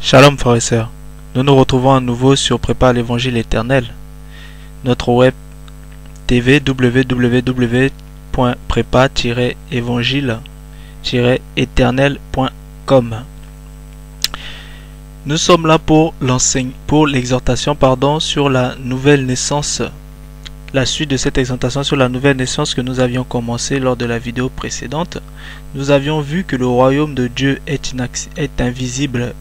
Shalom frères et sœurs, nous nous retrouvons à nouveau sur Prépare l'Évangile éternel, notre web TV www.prépare-évangile-éternel.com. Nous sommes là pour l'exhortation sur la nouvelle naissance, la suite de cette exhortation sur la nouvelle naissance que nous avions commencé lors de la vidéo précédente. Nous avions vu que le royaume de Dieu est invisible,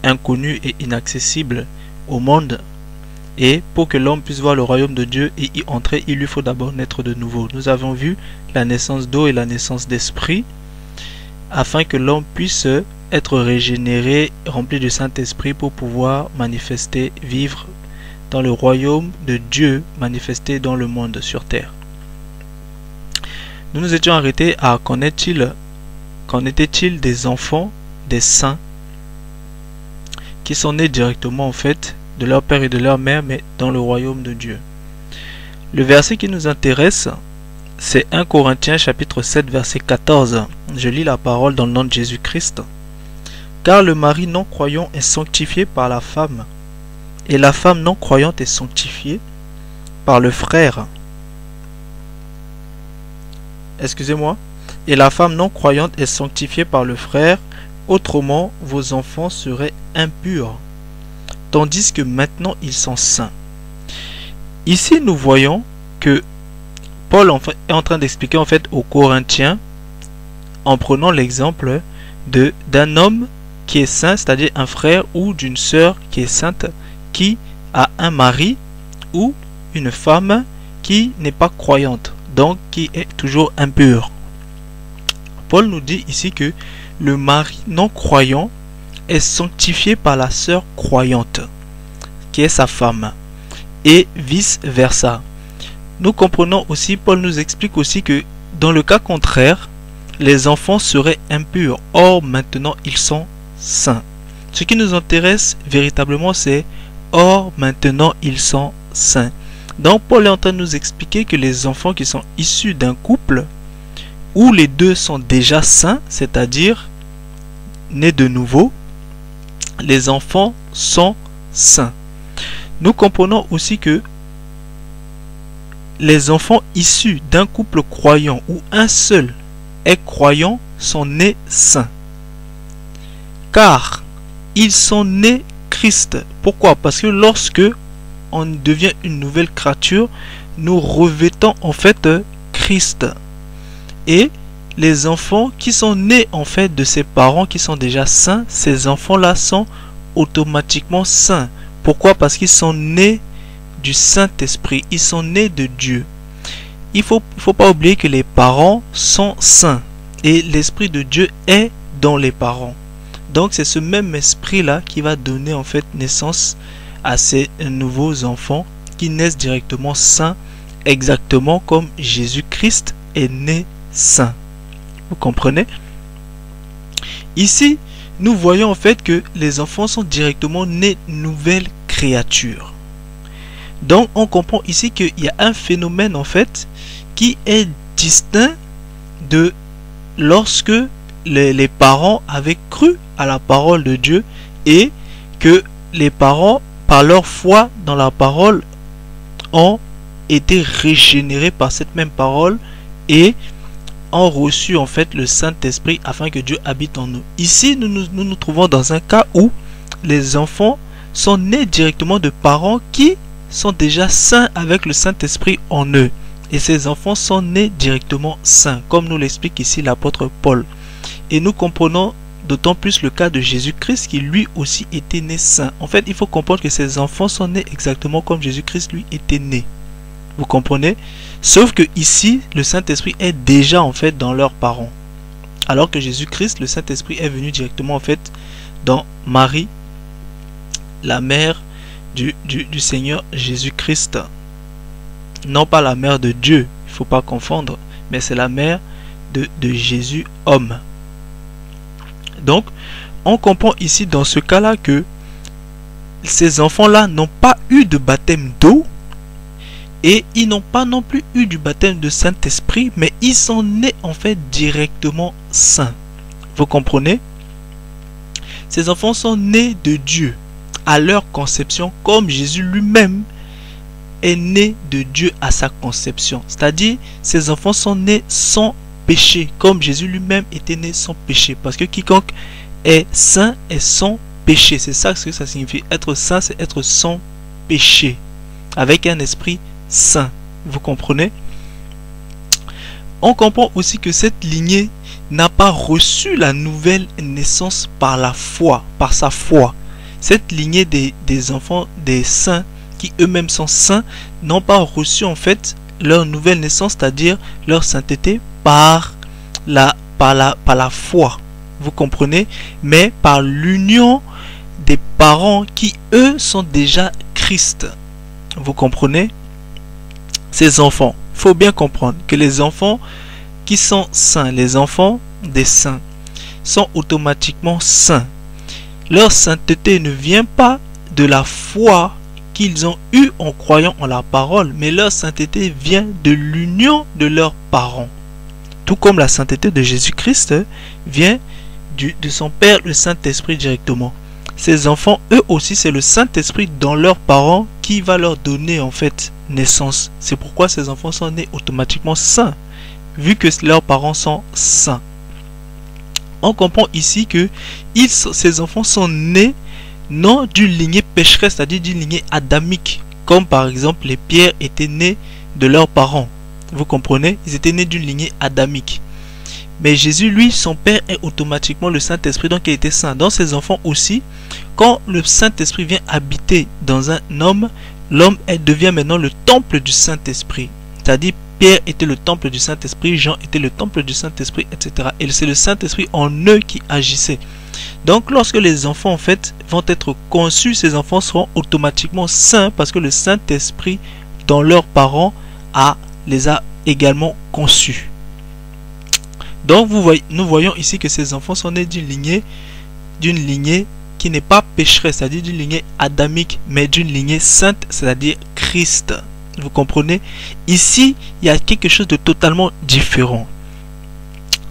inconnu et inaccessible au monde, et pour que l'homme puisse voir le royaume de Dieu et y entrer, il lui faut d'abord naître de nouveau. Nous avons vu la naissance d'eau et la naissance d'esprit afin que l'homme puisse être régénéré, rempli du Saint-Esprit pour pouvoir manifester, vivre dans le royaume de Dieu manifesté dans le monde sur terre. Nous nous étions arrêtés à qu'en était-il des enfants, des saints qui sont nés directement en fait de leur père et de leur mère, mais dans le royaume de Dieu. Le verset qui nous intéresse, c'est 1 Corinthiens chapitre 7 verset 14. Je lis la parole dans le nom de Jésus-Christ. Car le mari non croyant est sanctifié par la femme, et la femme non croyante est sanctifiée par le frère. Excusez-moi. Et la femme non croyante est sanctifiée par le frère. Autrement, vos enfants seraient impurs, tandis que maintenant ils sont saints. Ici, nous voyons que Paul est en train d'expliquer en fait aux Corinthiens, en prenant l'exemple d'un homme qui est saint, c'est-à-dire un frère ou d'une sœur qui est sainte, qui a un mari ou une femme qui n'est pas croyante, donc qui est toujours impure. Paul nous dit ici que le mari non croyant est sanctifié par la sœur croyante, qui est sa femme, et vice versa. Nous comprenons aussi, Paul nous explique aussi que dans le cas contraire, les enfants seraient impurs. Or, maintenant, ils sont saints. Ce qui nous intéresse véritablement, c'est or, maintenant, ils sont saints. Donc, Paul est en train de nous expliquer que les enfants qui sont issus d'un couple où les deux sont déjà saints, c'est-à-dire nés de nouveau, les enfants sont saints. Nous comprenons aussi que les enfants issus d'un couple croyant où un seul est croyant sont nés saints. Car ils sont nés Christ. Pourquoi? Parce que lorsque on devient une nouvelle créature, nous revêtons en fait Christ. Et les enfants qui sont nés en fait de ces parents qui sont déjà saints, ces enfants-là sont automatiquement saints. Pourquoi? Parce qu'ils sont nés du Saint-Esprit, ils sont nés de Dieu. Il faut pas oublier que les parents sont saints et l'Esprit de Dieu est dans les parents. Donc c'est ce même esprit-là qui va donner en fait naissance à ces nouveaux enfants qui naissent directement saints, exactement comme Jésus-Christ est né saint. Vous comprenez? Ici, nous voyons en fait que les enfants sont directement nés nouvelles créatures. Donc, on comprend ici qu'il y a un phénomène en fait qui est distinct de lorsque les parents avaient cru à la parole de Dieu et que les parents, par leur foi dans la parole, ont été régénérés par cette même parole et ont reçu en fait le Saint-Esprit afin que Dieu habite en nous. Ici, nous nous trouvons dans un cas où les enfants sont nés directement de parents qui sont déjà saints avec le Saint-Esprit en eux. Et ces enfants sont nés directement saints, comme nous l'explique ici l'apôtre Paul. Et nous comprenons d'autant plus le cas de Jésus-Christ qui lui aussi était né saint. En fait, il faut comprendre que ces enfants sont nés exactement comme Jésus-Christ lui était né. Vous comprenez? Sauf que ici, le Saint-Esprit est déjà en fait dans leurs parents. Alors que Jésus-Christ, le Saint-Esprit est venu directement en fait dans Marie, la mère du Seigneur Jésus-Christ. Non pas la mère de Dieu, il ne faut pas confondre, mais c'est la mère de Jésus homme. Donc, on comprend ici dans ce cas-là que ces enfants-là n'ont pas eu de baptême d'eau et ils n'ont pas non plus eu du baptême de Saint-Esprit, mais ils sont nés en fait directement saints. Vous comprenez? Ces enfants sont nés de Dieu à leur conception, comme Jésus lui-même est né de Dieu à sa conception. C'est-à-dire, ces enfants sont nés sans péché, comme Jésus lui-même était né sans péché. Parce que quiconque est saint est sans péché. C'est ça ce que ça signifie. Être saint, c'est être sans péché, avec un esprit saint. Vous comprenez? On comprend aussi que cette lignée n'a pas reçu la nouvelle naissance par la foi, par sa foi. Cette lignée des enfants, des saints, qui eux-mêmes sont saints, n'ont pas reçu en fait leur nouvelle naissance, c'est-à-dire leur sainteté, par la foi. Vous comprenez? Mais par l'union des parents qui, eux, sont déjà Christ. Vous comprenez? Ces enfants, il faut bien comprendre que les enfants qui sont saints, les enfants des saints, sont automatiquement saints. Leur sainteté ne vient pas de la foi qu'ils ont eue en croyant en la parole, mais leur sainteté vient de l'union de leurs parents. Tout comme la sainteté de Jésus-Christ vient de son Père, le Saint-Esprit directement. Ces enfants, eux aussi, c'est le Saint-Esprit dans leurs parents qui va leur donner en fait naissance. C'est pourquoi ces enfants sont nés automatiquement saints, vu que leurs parents sont saints. On comprend ici que ces enfants sont nés non d'une lignée pécheresse, c'est-à-dire d'une lignée adamique, comme par exemple les pierres étaient nés de leurs parents. Vous comprenez? Ils étaient nés d'une lignée adamique. Mais Jésus, lui, son Père est automatiquement le Saint-Esprit, donc il était saint. Dans ses enfants aussi, quand le Saint-Esprit vient habiter dans un homme, l'homme devient maintenant le temple du Saint-Esprit. C'est-à-dire, Pierre était le temple du Saint-Esprit, Jean était le temple du Saint-Esprit, etc. Et c'est le Saint-Esprit en eux qui agissait. Donc, lorsque les enfants, en fait, vont être conçus, ces enfants seront automatiquement saints parce que le Saint-Esprit, dans leurs parents, les a également conçus. Donc, nous voyons ici que ces enfants sont nés d'une lignée qui n'est pas pécheresse, c'est-à-dire d'une lignée adamique, mais d'une lignée sainte, c'est-à-dire Christ. Vous comprenez? Ici, il y a quelque chose de totalement différent.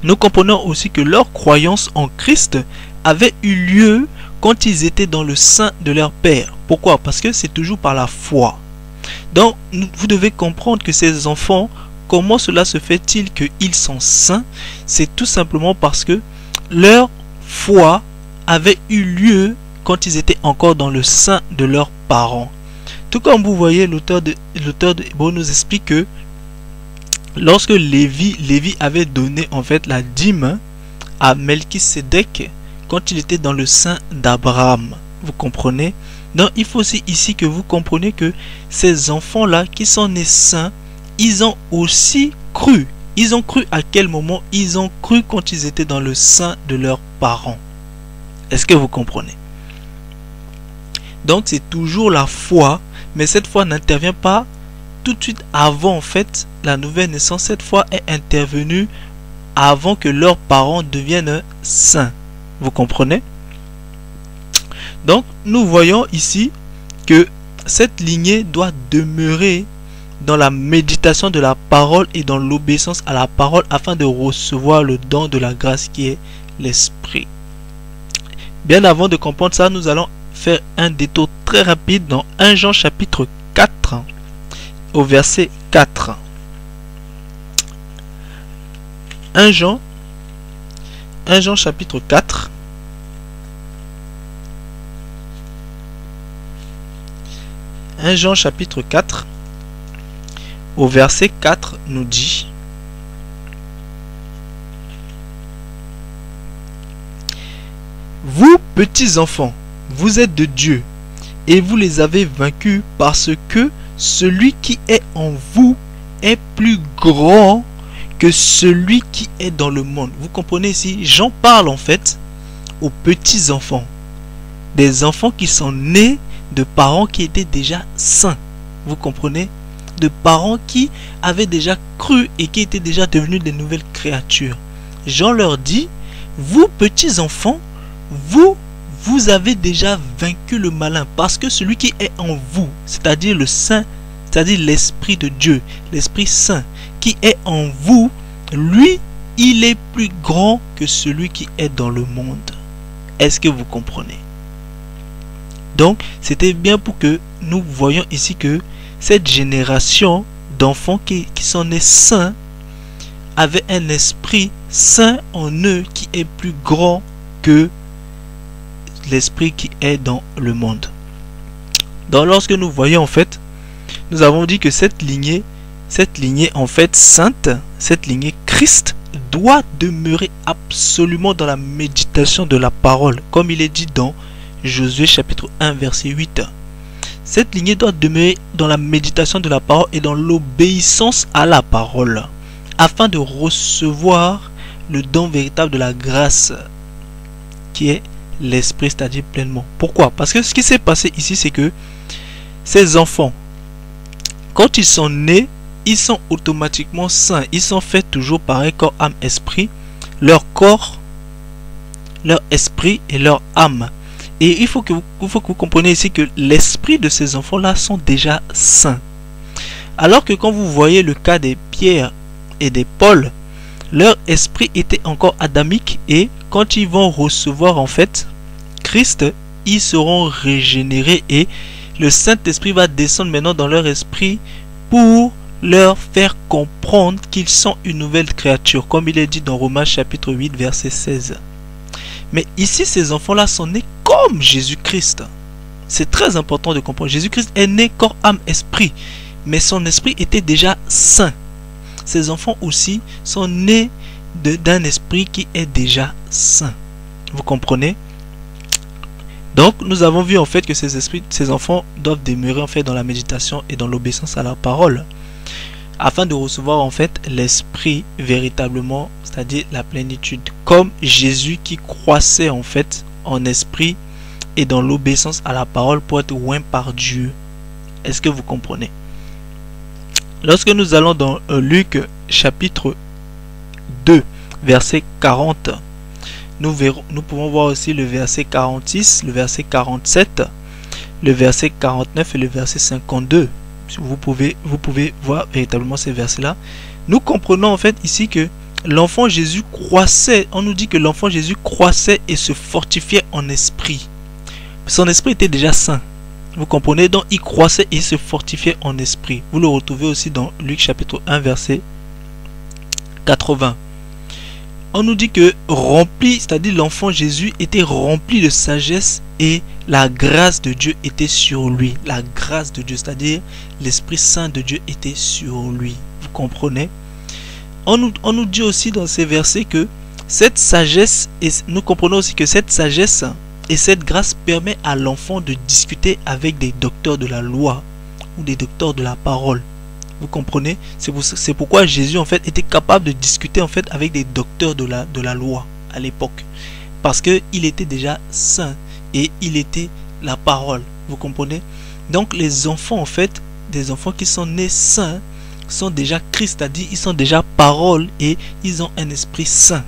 Nous comprenons aussi que leur croyance en Christ avait eu lieu quand ils étaient dans le sein de leur Père. Pourquoi? Parce que c'est toujours par la foi. Donc, vous devez comprendre que ces enfants, comment cela se fait-il qu'ils sont saints? C'est tout simplement parce que leur foi avait eu lieu quand ils étaient encore dans le sein de leurs parents. Tout comme vous voyez, l'auteur de Hébreux nous explique que lorsque Lévi avait donné en fait la dîme à Melchisédek quand il était dans le sein d'Abraham. Vous comprenez? Donc il faut aussi ici que vous compreniez que ces enfants-là qui sont nés saints, ils ont aussi cru. Ils ont cru à quel moment? Ils ont cru quand ils étaient dans le sein de leurs parents. Est-ce que vous comprenez? Donc c'est toujours la foi, mais cette foi n'intervient pas tout de suite avant en fait la nouvelle naissance. Cette foi est intervenue avant que leurs parents deviennent saints. Vous comprenez? Donc nous voyons ici que cette lignée doit demeurer dans la méditation de la parole et dans l'obéissance à la parole afin de recevoir le don de la grâce qui est l'Esprit. Bien avant de comprendre ça, nous allons faire un détour très rapide dans 1 Jean chapitre 4 au verset 4. 1 Jean chapitre 4 1 Jean chapitre 4 au verset 4 nous dit: Vous, petits enfants, vous êtes de Dieu, et vous les avez vaincus parce que celui qui est en vous est plus grand que celui qui est dans le monde. Vous comprenez ici, Jean parle en fait aux petits enfants, des enfants qui sont nés de parents qui étaient déjà saints. Vous comprenez? De parents qui avaient déjà cru et qui étaient déjà devenus des nouvelles créatures. Jean leur dit: vous petits enfants, vous avez déjà vaincu le malin, parce que celui qui est en vous, c'est-à-dire le Saint, c'est-à-dire l'Esprit de Dieu, l'Esprit Saint qui est en vous, lui, il est plus grand que celui qui est dans le monde. Est-ce que vous comprenez? Donc, c'était bien pour que nous voyions ici que cette génération d'enfants qui sont nés saints avait un esprit saint en eux qui est plus grand que l'esprit qui est dans le monde. Donc lorsque nous voyons en fait, nous avons dit que cette lignée en fait sainte, cette lignée Christ doit demeurer absolument dans la méditation de la parole, comme il est dit dans Josué chapitre 1 verset 8. Cette lignée doit demeurer dans la méditation de la parole et dans l'obéissance à la parole, afin de recevoir le don véritable de la grâce, qui est l'esprit, c'est-à-dire pleinement. Pourquoi? Parce que ce qui s'est passé ici, c'est que ces enfants, quand ils sont nés, ils sont automatiquement saints. Ils sont faits toujours pareil, corps, âme, esprit. Leur corps, leur esprit et leur âme. Et il faut que vous compreniez ici que l'esprit de ces enfants-là sont déjà saints. Alors que quand vous voyez le cas des Pierre et des Paul, leur esprit était encore adamique, et quand ils vont recevoir en fait Christ, ils seront régénérés et le Saint-Esprit va descendre maintenant dans leur esprit pour leur faire comprendre qu'ils sont une nouvelle créature, comme il est dit dans Romains chapitre 8 verset 16. Mais ici, ces enfants-là sont nés comme Jésus-Christ. C'est très important de comprendre. Jésus-Christ est né corps, âme, esprit, mais son esprit était déjà saint. Ces enfants aussi sont nés d'un esprit qui est déjà saint. Vous comprenez? Donc, nous avons vu en fait que ces enfants doivent demeurer en fait dans la méditation et dans l'obéissance à la parole, afin de recevoir en fait l'esprit véritablement, c'est-à-dire la plénitude, comme Jésus qui croissait en fait en esprit et dans l'obéissance à la parole pour être oint par Dieu. Est-ce que vous comprenez? Lorsque nous allons dans Luc chapitre 2 verset 40, nous pouvons voir aussi le verset 46, le verset 47, le verset 49 et le verset 52. Vous pouvez voir véritablement ces versets-là. Nous comprenons en fait ici que l'enfant Jésus croissait. On nous dit que l'enfant Jésus croissait et se fortifiait en esprit. Son esprit était déjà saint. Vous comprenez? Donc il croissait et se fortifiait en esprit. Vous le retrouvez aussi dans Luc chapitre 1 verset 80. On nous dit que rempli, c'est-à-dire l'enfant Jésus était rempli de sagesse et la grâce de Dieu était sur lui. La grâce de Dieu, c'est-à-dire l'Esprit Saint de Dieu était sur lui. Vous comprenez? On nous dit aussi dans ces versets que cette sagesse, et nous comprenons aussi que cette sagesse et cette grâce permet à l'enfant de discuter avec des docteurs de la loi ou des docteurs de la parole. Vous comprenez? C'est pourquoi Jésus en fait était capable de discuter en fait avec des docteurs de la loi à l'époque, parce que il était déjà saint et il était la parole. Vous comprenez? Donc les enfants en fait, des enfants qui sont nés saints, sont déjà Christ, c'est-à-dire ils sont déjà parole et ils ont un esprit saint.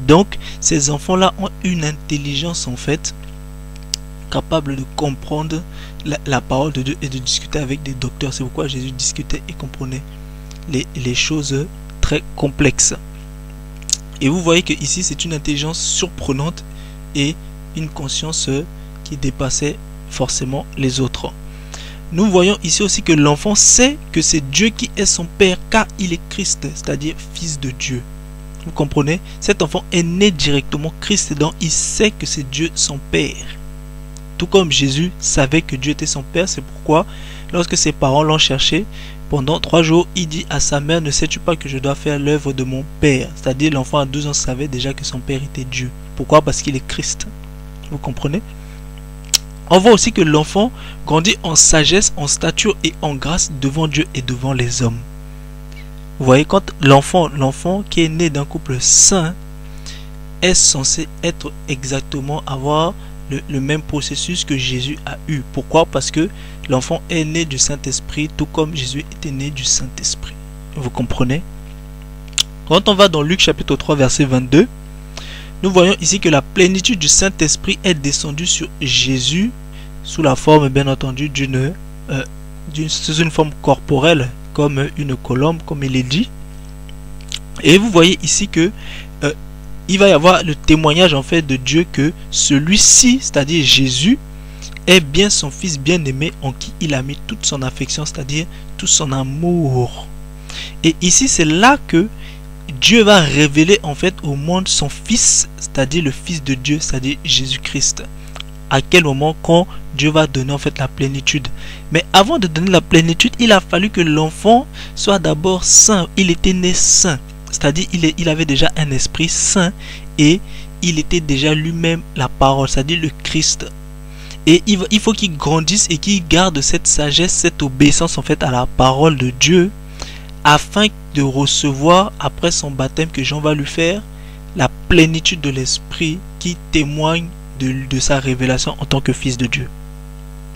Donc ces enfants-là ont une intelligence en fait capable de comprendre la parole de Dieu et de discuter avec des docteurs. C'est pourquoi Jésus discutait et comprenait les choses très complexes. Et vous voyez que ici c'est une intelligence surprenante et une conscience qui dépassait forcément les autres. Nous voyons ici aussi que l'enfant sait que c'est Dieu qui est son Père, car il est Christ, c'est-à-dire Fils de Dieu. Vous comprenez? Cet enfant est né directement Christ, donc il sait que c'est Dieu son Père. Tout comme Jésus savait que Dieu était son Père. C'est pourquoi lorsque ses parents l'ont cherché pendant 3 jours, il dit à sa mère: ne sais-tu pas que je dois faire l'œuvre de mon Père? C'est-à-dire l'enfant à 12 ans savait déjà que son Père était Dieu. Pourquoi? Parce qu'il est Christ. Vous comprenez? On voit aussi que l'enfant grandit en sagesse, en stature et en grâce devant Dieu et devant les hommes. Vous voyez, quand l'enfant qui est né d'un couple saint est censé être exactement avoir le même processus que Jésus a eu. Pourquoi? Parce que l'enfant est né du Saint-Esprit, tout comme Jésus était né du Saint-Esprit. Vous comprenez? Quand on va dans Luc chapitre 3 verset 22, nous voyons ici que la plénitude du Saint-Esprit est descendue sur Jésus sous la forme, bien entendu, sous une forme corporelle, comme une colombe, comme il est dit. Et vous voyez ici que il va y avoir le témoignage en fait de Dieu que celui-ci, c'est-à-dire Jésus, est bien son fils bien-aimé en qui il a mis toute son affection, c'est-à-dire tout son amour. Et ici, c'est là que Dieu va révéler en fait au monde son fils, c'est-à-dire le fils de Dieu, c'est-à-dire Jésus-Christ. À quel moment? Quand Dieu va donner en fait la plénitude. Mais avant de donner la plénitude, il a fallu que l'enfant soit d'abord saint. Il était né saint, c'est-à-dire il avait déjà un esprit saint et il était déjà lui-même la parole, c'est-à-dire le Christ. Et il faut qu'il grandisse et qu'il garde cette sagesse, cette obéissance en fait à la parole de Dieu, afin de recevoir après son baptême que Jean va lui faire la plénitude de l'esprit qui témoigne de sa révélation en tant que fils de Dieu.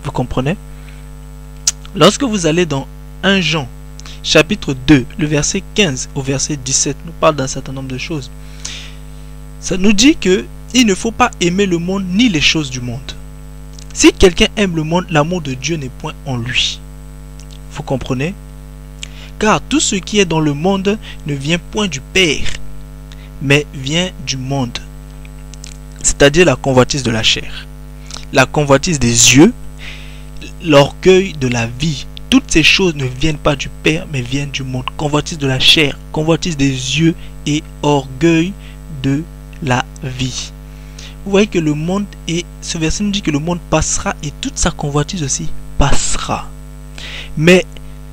Vous comprenez? Lorsque vous allez dans 1 Jean chapitre 2, le verset 15 au verset 17, nous parle d'un certain nombre de choses. Ça nous dit que il ne faut pas aimer le monde ni les choses du monde. Si quelqu'un aime le monde, l'amour de Dieu n'est point en lui. Vous comprenez? Car tout ce qui est dans le monde ne vient point du Père, mais vient du monde. C'est-à-dire la convoitise de la chair, la convoitise des yeux, l'orgueil de la vie. Toutes ces choses ne viennent pas du Père, mais viennent du monde. Convoitise de la chair, convoitise des yeux et orgueil de la vie. Vous voyez que le monde, et ce verset nous dit que le monde passera et toute sa convoitise aussi passera. Mais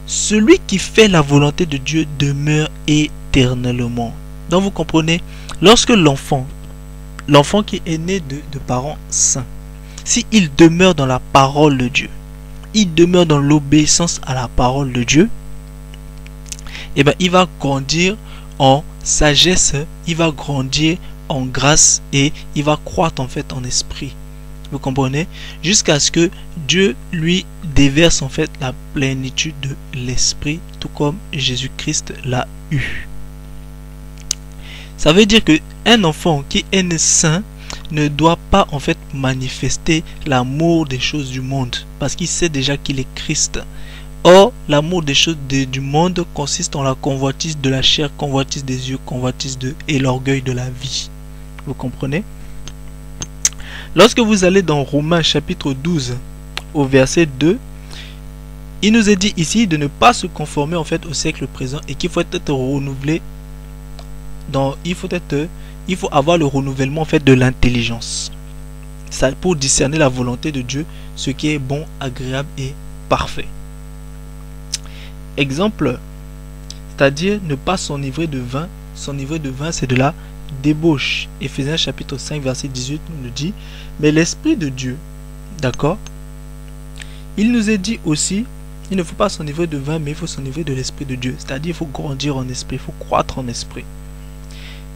celui qui fait la volonté de Dieu demeure éternellement. Donc vous comprenez, lorsque l'enfant qui est né de parents saints, s'il demeure dans la parole de Dieu, il demeure dans l'obéissance à la parole de Dieu, et bien il va grandir en sagesse, il va grandir en grâce et il va croître en fait en esprit. Vous comprenez? Jusqu'à ce que Dieu lui déverse en fait la plénitude de l'esprit, tout comme Jésus-Christ l'a eu. Ça veut dire que un enfant qui est né saint ne doit pas en fait manifester l'amour des choses du monde, parce qu'il sait déjà qu'il est Christ. Or, l'amour des choses du monde consiste en la convoitise de la chair, convoitise des yeux, convoitise et l'orgueil de la vie. Vous comprenez? Lorsque vous allez dans Romains chapitre 12 au verset 2, il nous est dit ici de ne pas se conformer en fait au siècle présent et qu'il faut être renouvelé. Il faut avoir le renouvellement en fait de l'intelligence. Ça pour discerner la volonté de Dieu, ce qui est bon, agréable et parfait. Exemple, c'est-à-dire ne pas s'enivrer de vin. S'enivrer de vin, c'est de la débauche. Éphésiens chapitre 5 verset 18 nous dit, mais l'esprit de Dieu, d'accord, il nous est dit aussi, il ne faut pas s'enivrer de vin, mais il faut s'enivrer de l'esprit de Dieu. C'est-à-dire il faut grandir en esprit, il faut croître en esprit.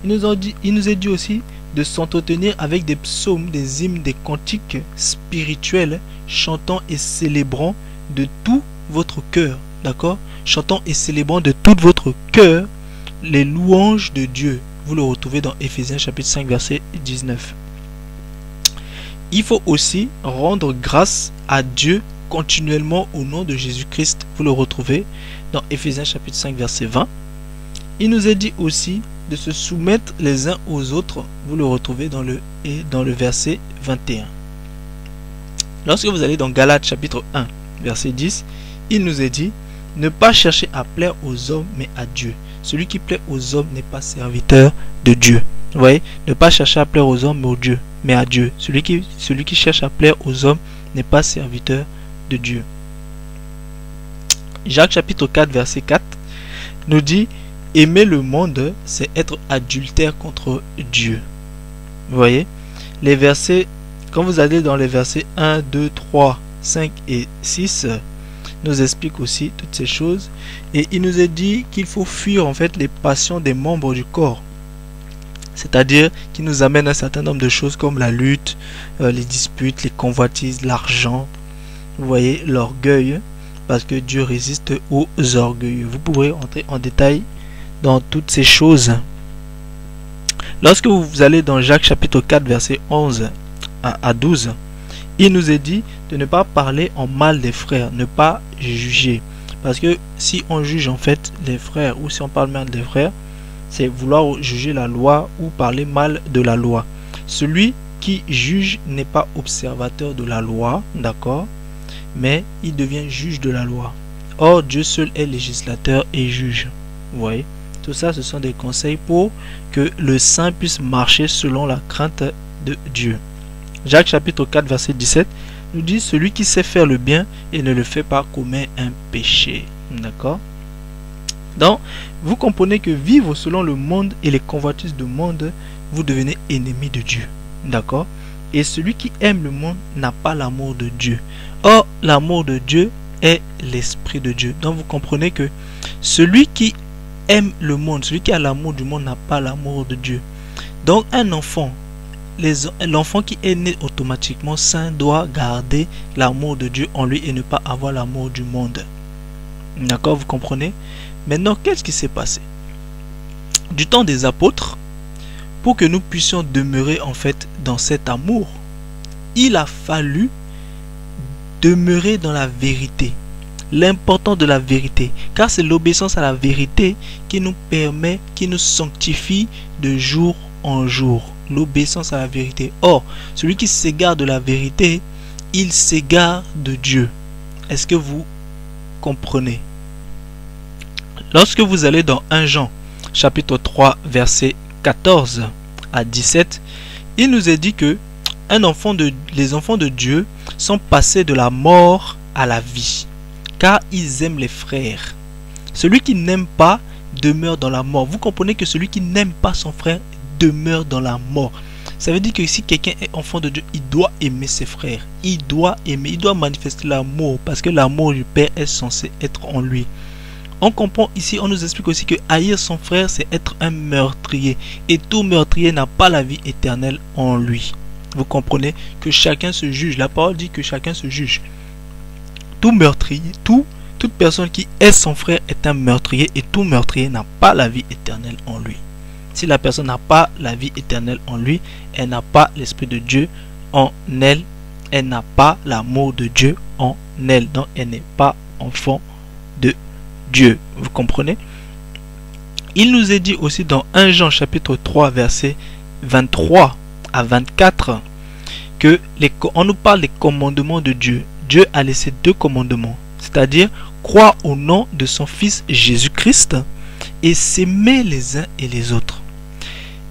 Il nous est dit aussi de s'entretenir avec des psaumes, des hymnes, des cantiques spirituels, chantant et célébrant de tout votre cœur, d'accord, chantant et célébrant de tout votre cœur les louanges de Dieu. Vous le retrouvez dans Éphésiens chapitre 5 verset 19. Il faut aussi rendre grâce à Dieu continuellement au nom de Jésus-Christ. Vous le retrouvez dans Éphésiens chapitre 5 verset 20. Il nous est dit aussi de se soumettre les uns aux autres. Vous le retrouvez dans le verset 21. Lorsque vous allez dans Galates chapitre 1 verset 10, il nous est dit ne pas chercher à plaire aux hommes mais à Dieu. Celui qui plaît aux hommes n'est pas serviteur de Dieu. Vous voyez, ne pas chercher à plaire aux hommes mais à Dieu. Celui qui cherche à plaire aux hommes n'est pas serviteur de Dieu. Jacques chapitre 4 verset 4 nous dit aimer le monde, c'est être adultère contre Dieu. Vous voyez, les versets, quand vous allez dans les versets 1, 2, 3, 5 et 6, nous explique aussi toutes ces choses. Et il nous est dit qu'il faut fuir en fait les passions des membres du corps. C'est-à-dire qui nous amène à un certain nombre de choses comme la lutte, les disputes, les convoitises, l'argent. Vous voyez, l'orgueil, parce que Dieu résiste aux orgueilleux. Vous pourrez entrer en détail dans toutes ces choses. Lorsque vous allez dans Jacques chapitre 4 verset 11 à 12, il nous est dit de ne pas parler en mal des frères, ne pas juger. Parce que si on juge en fait les frères ou si on parle mal des frères, c'est vouloir juger la loi ou parler mal de la loi. Celui qui juge n'est pas observateur de la loi, d'accord, mais il devient juge de la loi. Or, Dieu seul est législateur et juge. Vous voyez, tout ça, ce sont des conseils pour que le saint puisse marcher selon la crainte de Dieu. Jacques chapitre 4 verset 17 nous dit: celui qui sait faire le bien et ne le fait pas commet un péché. D'accord? Donc, vous comprenez que vivre selon le monde et les convoitises du monde, vous devenez ennemi de Dieu. D'accord? Et celui qui aime le monde n'a pas l'amour de Dieu. Or, l'amour de Dieu est l'esprit de Dieu. Donc, vous comprenez que celui qui aime le monde, celui qui a l'amour du monde n'a pas l'amour de Dieu. Donc, un enfant, l'enfant qui est né automatiquement saint doit garder l'amour de Dieu en lui et ne pas avoir l'amour du monde. D'accord, vous comprenez? Maintenant, qu'est-ce qui s'est passé? Du temps des apôtres, pour que nous puissions demeurer en fait dans cet amour, il a fallu demeurer dans la vérité. L'important de la vérité, car c'est l'obéissance à la vérité qui nous permet, qui nous sanctifie de jour en jour. L'obéissance à la vérité. Or, celui qui s'égare de la vérité, il s'égare de Dieu. Est-ce que vous comprenez? Lorsque vous allez dans 1 Jean chapitre 3 verset 14 à 17, il nous est dit que les enfants de Dieu sont passés de la mort à la vie, car ils aiment les frères. Celui qui n'aime pas demeure dans la mort. Vous comprenez que celui qui n'aime pas son frère demeure dans la mort. Ça veut dire que si quelqu'un est enfant de Dieu, il doit aimer ses frères. Il doit aimer, il doit manifester l'amour, parce que l'amour du Père est censé être en lui. On comprend ici, on nous explique aussi que haïr son frère, c'est être un meurtrier. Et tout meurtrier n'a pas la vie éternelle en lui. Vous comprenez que chacun se juge. La parole dit que chacun se juge. Tout meurtrier, toute personne qui est son frère est un meurtrier. Et tout meurtrier n'a pas la vie éternelle en lui. Si la personne n'a pas la vie éternelle en lui, elle n'a pas l'Esprit de Dieu en elle. Elle n'a pas l'amour de Dieu en elle. Donc elle n'est pas enfant de Dieu. Vous comprenez? Il nous est dit aussi dans 1 Jean chapitre 3 verset 23 à 24 que on nous parle des commandements de Dieu. Dieu a laissé 2 commandements, c'est-à-dire croire au nom de son Fils Jésus-Christ et s'aimer les uns et les autres.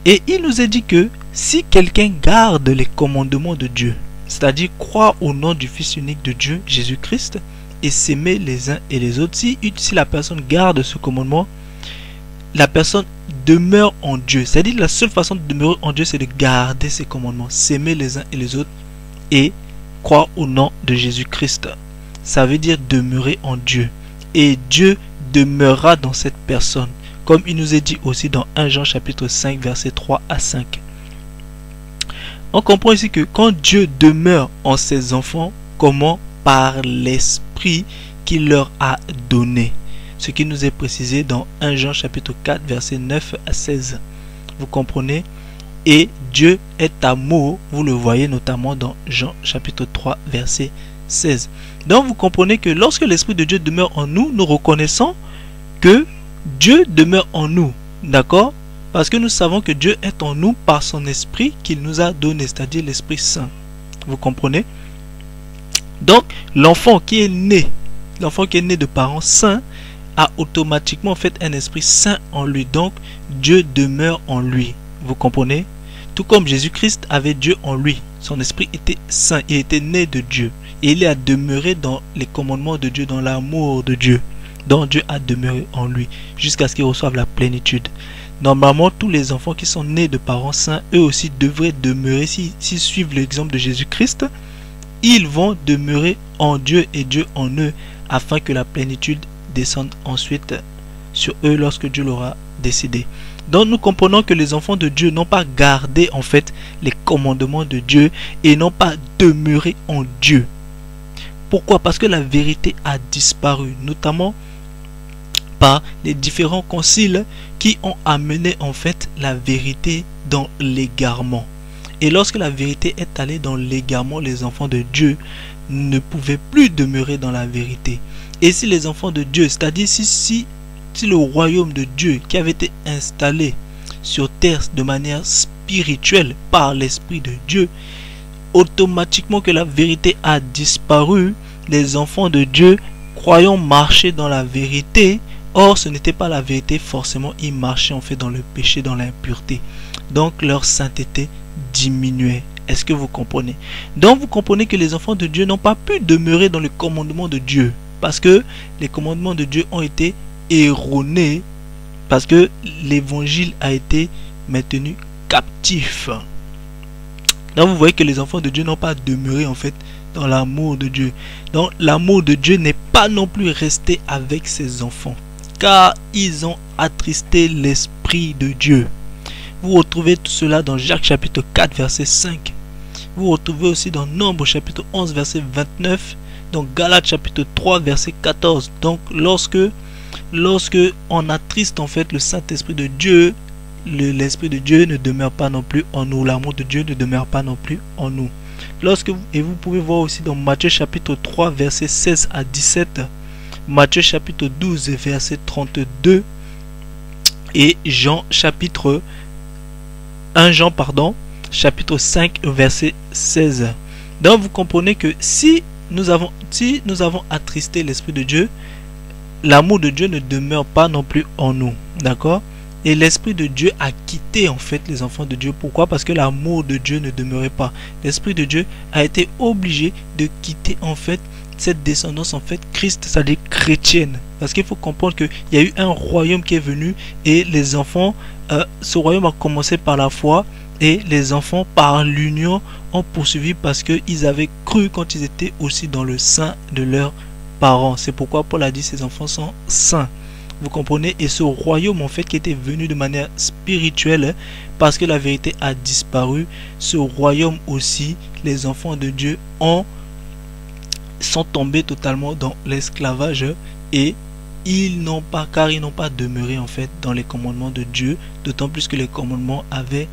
Et il nous est dit que si quelqu'un garde les commandements de Dieu, c'est-à-dire croire au nom du Fils unique de Dieu, Jésus-Christ, et s'aimer les uns et les autres, si la personne garde ce commandement, la personne demeure en Dieu. C'est-à-dire la seule façon de demeurer en Dieu, c'est de garder ses commandements, s'aimer les uns et les autres et croire au nom de Jésus-Christ. Ça veut dire demeurer en Dieu. Et Dieu demeurera dans cette personne. Comme il nous est dit aussi dans 1 Jean chapitre 5 verset 3 à 5. On comprend ici que quand Dieu demeure en ses enfants, comment? Par l'Esprit qu'il leur a donné. Ce qui nous est précisé dans 1 Jean chapitre 4 verset 9 à 16. Vous comprenez? Et Dieu est amour. Vous le voyez notamment dans Jean chapitre 3 verset 16. Donc vous comprenez que lorsque l'Esprit de Dieu demeure en nous, nous reconnaissons que Dieu demeure en nous. D'accord? Parce que nous savons que Dieu est en nous par son Esprit qu'il nous a donné, c'est-à-dire l'Esprit Saint. Vous comprenez? Donc, l'enfant qui est né de parents saints a automatiquement en fait un esprit saint en lui. Donc, Dieu demeure en lui. Vous comprenez? Tout comme Jésus-Christ avait Dieu en lui. Son esprit était saint. Il était né de Dieu. Et il a demeuré dans les commandements de Dieu, dans l'amour de Dieu. Donc, Dieu a demeuré en lui jusqu'à ce qu'il reçoive la plénitude. Normalement, tous les enfants qui sont nés de parents saints, eux aussi devraient demeurer, s'ils suivent l'exemple de Jésus-Christ, ils vont demeurer en Dieu et Dieu en eux, afin que la plénitude descende ensuite sur eux lorsque Dieu l'aura décidé. Donc nous comprenons que les enfants de Dieu n'ont pas gardé en fait les commandements de Dieu et n'ont pas demeuré en Dieu. Pourquoi? Parce que la vérité a disparu, notamment par les différents conciles qui ont amené en fait la vérité dans l'égarement. Et lorsque la vérité est allée dans l'égarement, les enfants de Dieu ne pouvaient plus demeurer dans la vérité. Et si les enfants de Dieu, c'est-à-dire si si le royaume de Dieu qui avait été installé sur terre de manière spirituelle par l'Esprit de Dieu, automatiquement que la vérité a disparu, les enfants de Dieu croyant marcher dans la vérité. Or, ce n'était pas la vérité, forcément, ils marchaient en fait dans le péché, dans l'impureté. Donc, leur sainteté diminuait. Est-ce que vous comprenez? Donc, vous comprenez que les enfants de Dieu n'ont pas pu demeurer dans le commandement de Dieu. Parce que les commandements de Dieu ont été erronés. Parce que l'évangile a été maintenu captif. Donc, vous voyez que les enfants de Dieu n'ont pas demeuré en fait dans l'amour de Dieu. Donc, l'amour de Dieu n'est pas non plus resté avec ses enfants, car ils ont attristé l'Esprit de Dieu. Vous retrouvez tout cela dans Jacques chapitre 4 verset 5. Vous retrouvez aussi dans Nombre chapitre 11 verset 29. Dans Galates chapitre 3 verset 14. Donc lorsque on attriste en fait le Saint-Esprit de Dieu, l'Esprit de Dieu ne demeure pas non plus en nous. L'amour de Dieu ne demeure pas non plus en nous. Et vous pouvez voir aussi dans Matthieu chapitre 3 verset 16 à 17. Matthieu chapitre 12 verset 32 et chapitre 5 verset 16. Donc vous comprenez que si nous avons attristé l'Esprit de Dieu, l'amour de Dieu ne demeure pas non plus en nous. D'accord? Et l'Esprit de Dieu a quitté en fait les enfants de Dieu. Pourquoi? Parce que l'amour de Dieu ne demeurait pas. L'Esprit de Dieu a été obligé de quitter en fait cette descendance en fait Christ, c'est-à-dire chrétienne. Parce qu'il faut comprendre qu'il y a eu un royaume qui est venu et les enfants, ce royaume a commencé par la foi et les enfants par l'union ont poursuivi parce qu'ils avaient cru quand ils étaient aussi dans le sein de leurs parents. C'est pourquoi Paul a dit ces enfants sont saints. Vous comprenez? Et ce royaume en fait qui était venu de manière spirituelle parce que la vérité a disparu, ce royaume aussi, les enfants de Dieu sont tombés totalement dans l'esclavage et ils n'ont pas demeuré en fait dans les commandements de Dieu, d'autant plus que les commandements avaient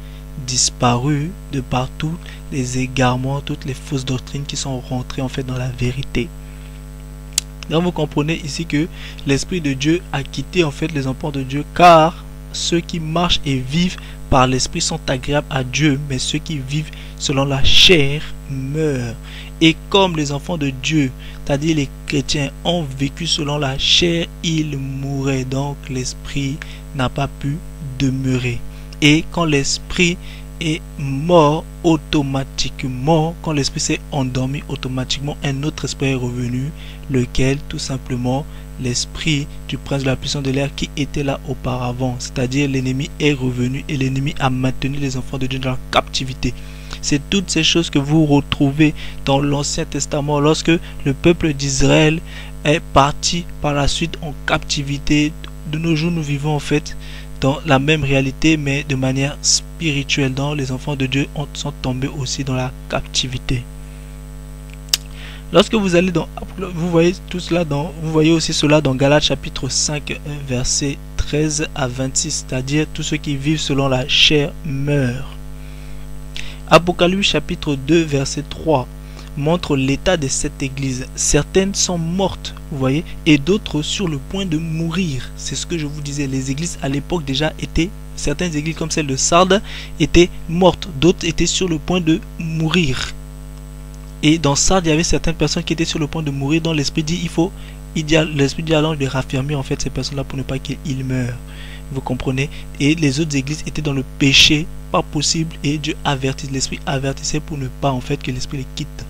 disparu de partout, les égarements, toutes les fausses doctrines qui sont rentrées en fait dans la vérité. Donc vous comprenez ici que l'Esprit de Dieu a quitté en fait les enfants de Dieu, car ceux qui marchent et vivent par l'Esprit sont agréables à Dieu, mais ceux qui vivent selon la chair meurent. Et comme les enfants de Dieu, c'est-à-dire les chrétiens, ont vécu selon la chair, ils mouraient. Donc l'Esprit n'a pas pu demeurer. Et quand l'Esprit est mort, automatiquement, quand l'Esprit s'est endormi, automatiquement un autre esprit est revenu, lequel tout simplement l'esprit du prince de la puissance de l'air qui était là auparavant, c'est-à-dire l'ennemi est revenu et l'ennemi a maintenu les enfants de Dieu dans la captivité. C'est toutes ces choses que vous retrouvez dans l'Ancien Testament lorsque le peuple d'Israël est parti par la suite en captivité. De nos jours, nous vivons en fait dans la même réalité, mais de manière spirituelle, dont les enfants de Dieu sont tombés aussi dans la captivité. Lorsque vous allez dans, vous voyez tout cela vous voyez aussi cela dans Galates chapitre 5 verset 13 à 26, c'est-à-dire tous ceux qui vivent selon la chair meurent. Apocalypse chapitre 2 verset 3 montre l'état de cette église. Certaines sont mortes, vous voyez, et d'autres sur le point de mourir. C'est ce que je vous disais, les églises à l'époque déjà étaient, certaines églises comme celle de Sardes étaient mortes, d'autres étaient sur le point de mourir. Et dans Sardes, il y avait certaines personnes qui étaient sur le point de mourir, dont l'Esprit dit, l'Esprit dit alors de raffermir en fait ces personnes-là pour ne pas qu'ils meurent. Vous comprenez? Et les autres églises étaient dans le péché, pas possible, et Dieu avertit, l'Esprit avertissait pour ne pas en fait que l'Esprit les quitte.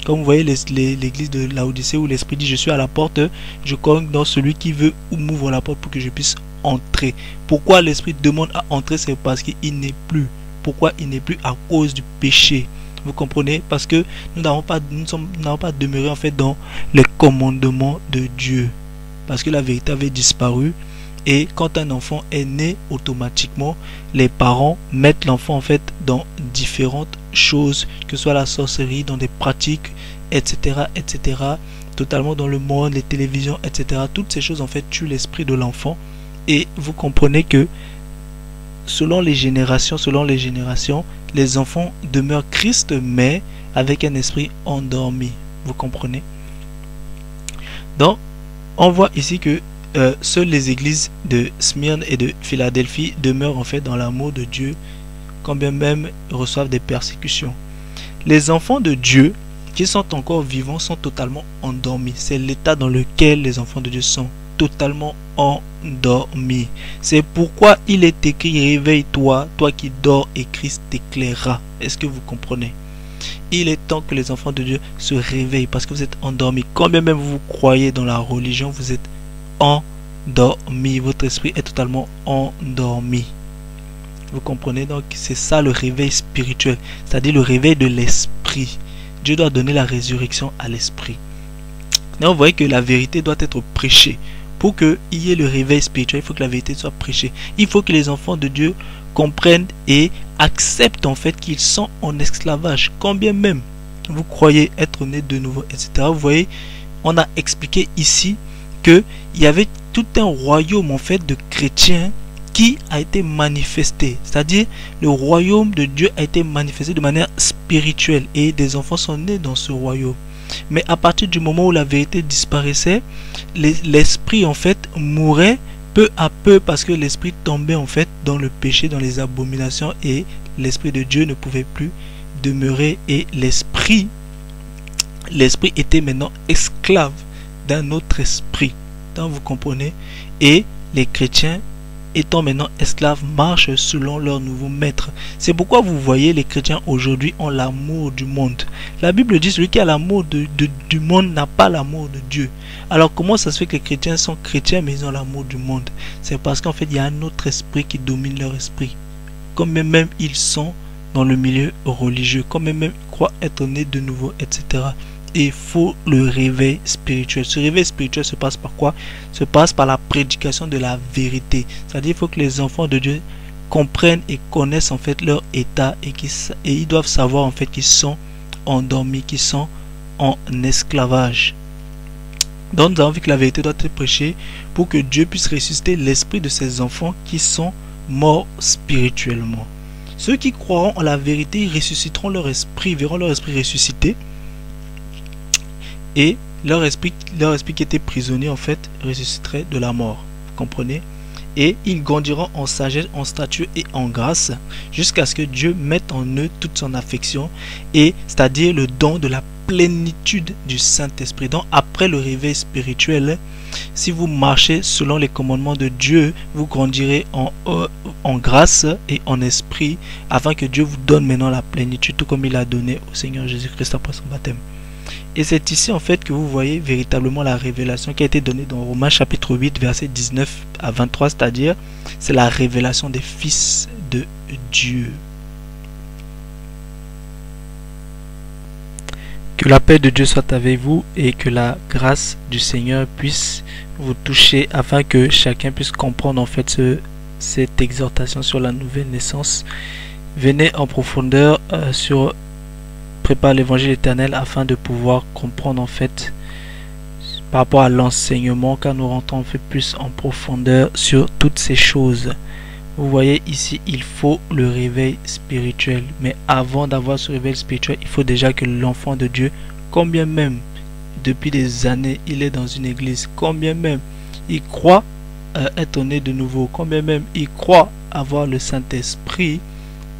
Comme vous voyez l'église de Laodicée où l'Esprit dit je suis à la porte, je cogne dans celui qui veut ou m'ouvre la porte pour que je puisse entrer. Pourquoi l'Esprit demande à entrer? C'est parce qu'il n'est plus. Pourquoi il n'est plus? À cause du péché. Vous comprenez? Parce que nous n'avons pas demeuré en fait dans les commandements de Dieu. Parce que la vérité avait disparu. Et quand un enfant est né, automatiquement, les parents mettent l'enfant en fait dans différentes choses, que ce soit la sorcellerie, dans des pratiques, etc., etc., totalement dans le monde, les télévisions, etc. Toutes ces choses en fait tuent l'esprit de l'enfant. Et vous comprenez que selon les générations, les enfants demeurent Christ, mais avec un esprit endormi. Vous comprenez? Donc, on voit ici que seules les églises de Smyrne et de Philadelphie demeurent en fait dans l'amour de Dieu, quand bien même reçoivent des persécutions. Les enfants de Dieu qui sont encore vivants sont totalement endormis. C'est l'état dans lequel les enfants de Dieu sont totalement endormis. C'est pourquoi il est écrit: réveille-toi, toi qui dors, et Christ t'éclairera. Est-ce que vous comprenez? Il est temps que les enfants de Dieu se réveillent parce que vous êtes endormis. Quand bien même vous croyez dans la religion, vous êtes endormi. Votre esprit est totalement endormi. Vous comprenez? Donc c'est ça le réveil spirituel, c'est-à-dire le réveil de l'esprit. Dieu doit donner la résurrection à l'esprit. Là, vous voyez que la vérité doit être prêchée. Pour qu'il y ait le réveil spirituel, il faut que la vérité soit prêchée. Il faut que les enfants de Dieu comprennent et acceptent en fait qu'ils sont en esclavage. Quand bien même vous croyez être nés de nouveau, etc. Vous voyez, on a expliqué ici qu'il y avait tout un royaume en fait de chrétiens qui a été manifesté. C'est-à-dire le royaume de Dieu a été manifesté de manière spirituelle et des enfants sont nés dans ce royaume. Mais à partir du moment où la vérité disparaissait, l'esprit en fait mourait peu à peu parce que l'esprit tombait en fait dans le péché, dans les abominations, et l'esprit de Dieu ne pouvait plus demeurer, et l'esprit était maintenant esclave d'un autre esprit. Donc vous comprenez? Et les chrétiens étant maintenant esclaves marchent selon leur nouveau maître. C'est pourquoi vous voyez les chrétiens aujourd'hui ont l'amour du monde. La Bible dit: celui qui a l'amour du monde n'a pas l'amour de Dieu. Alors comment ça se fait que les chrétiens sont chrétiens mais ils ont l'amour du monde? C'est parce qu'en fait il y a un autre esprit qui domine leur esprit. Comme même ils sont dans le milieu religieux, comme même ils croient être nés de nouveau, etc. Et il faut le réveil spirituel. Ce réveil spirituel se passe par quoi? Se passe par la prédication de la vérité. C'est-à-dire qu'il faut que les enfants de Dieu comprennent et connaissent en fait leur état, et ils doivent savoir en fait qu'ils sont endormis, qu'ils sont en esclavage. Donc nous avons vu que la vérité doit être prêchée pour que Dieu puisse ressusciter l'esprit de ces enfants qui sont morts spirituellement. Ceux qui croiront en la vérité ressusciteront leur esprit, verront leur esprit ressuscité. Et leur esprit qui était prisonnier en fait ressusciterait de la mort. Vous comprenez? Et ils grandiront en sagesse, en stature et en grâce, jusqu'à ce que Dieu mette en eux toute son affection, et c'est-à-dire le don de la plénitude du Saint-Esprit. Donc après le réveil spirituel, si vous marchez selon les commandements de Dieu, vous grandirez en grâce et en esprit, afin que Dieu vous donne maintenant la plénitude, tout comme il a donné au Seigneur Jésus-Christ après son baptême. Et c'est ici en fait que vous voyez véritablement la révélation qui a été donnée dans Romains chapitre 8 verset 19 à 23, c'est-à-dire c'est la révélation des fils de Dieu. Que la paix de Dieu soit avec vous et que la grâce du Seigneur puisse vous toucher, afin que chacun puisse comprendre en fait cette exhortation sur la nouvelle naissance. Venez en profondeur sur Prépare l'évangile éternel, afin de pouvoir comprendre en fait par rapport à l'enseignement, car nous rentrons en fait plus en profondeur sur toutes ces choses. Vous voyez ici, il faut le réveil spirituel, mais avant d'avoir ce réveil spirituel, il faut déjà que l'enfant de Dieu, combien même depuis des années il est dans une église, combien même il croit être né de nouveau, combien même il croit avoir le Saint-Esprit,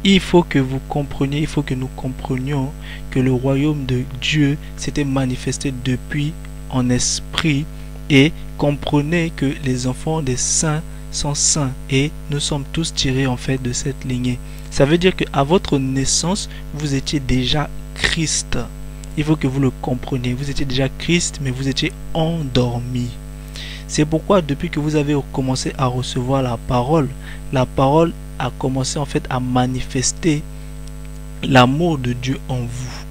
il faut que vous compreniez, il faut que nous comprenions que le royaume de Dieu s'était manifesté depuis en esprit, et comprenez que les enfants des saints sont saints et nous sommes tous tirés en fait de cette lignée. Ça veut dire que à votre naissance, vous étiez déjà Christ. Il faut que vous le compreniez. Vous étiez déjà Christ, mais vous étiez endormi. C'est pourquoi depuis que vous avez commencé à recevoir la parole a commencé en fait à manifester l'amour de Dieu en vous.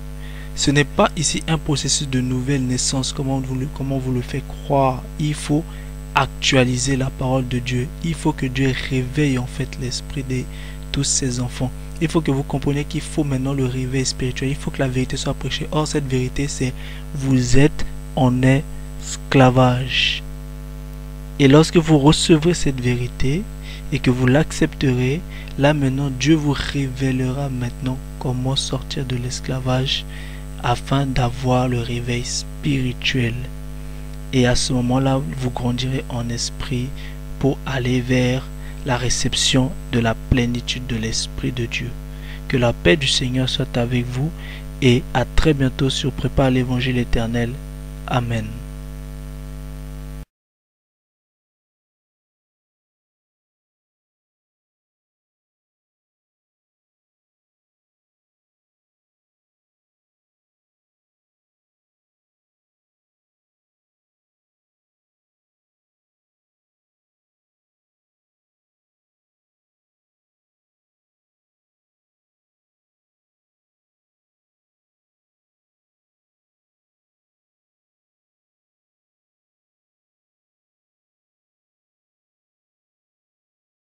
Ce n'est pas ici un processus de nouvelle naissance comme on vous le fait croire. Il faut actualiser la parole de Dieu. Il faut que Dieu réveille en fait l'esprit de tous ses enfants. Il faut que vous compreniez qu'il faut maintenant le réveil spirituel. Il faut que la vérité soit prêchée. Or cette vérité, c'est: vous êtes en esclavage. Et lorsque vous recevrez cette vérité et que vous l'accepterez, là maintenant Dieu vous révélera maintenant comment sortir de l'esclavage afin d'avoir le réveil spirituel. Et à ce moment-là, vous grandirez en esprit pour aller vers la réception de la plénitude de l'Esprit de Dieu. Que la paix du Seigneur soit avec vous et à très bientôt sur Prépare l'Évangile éternel. Amen.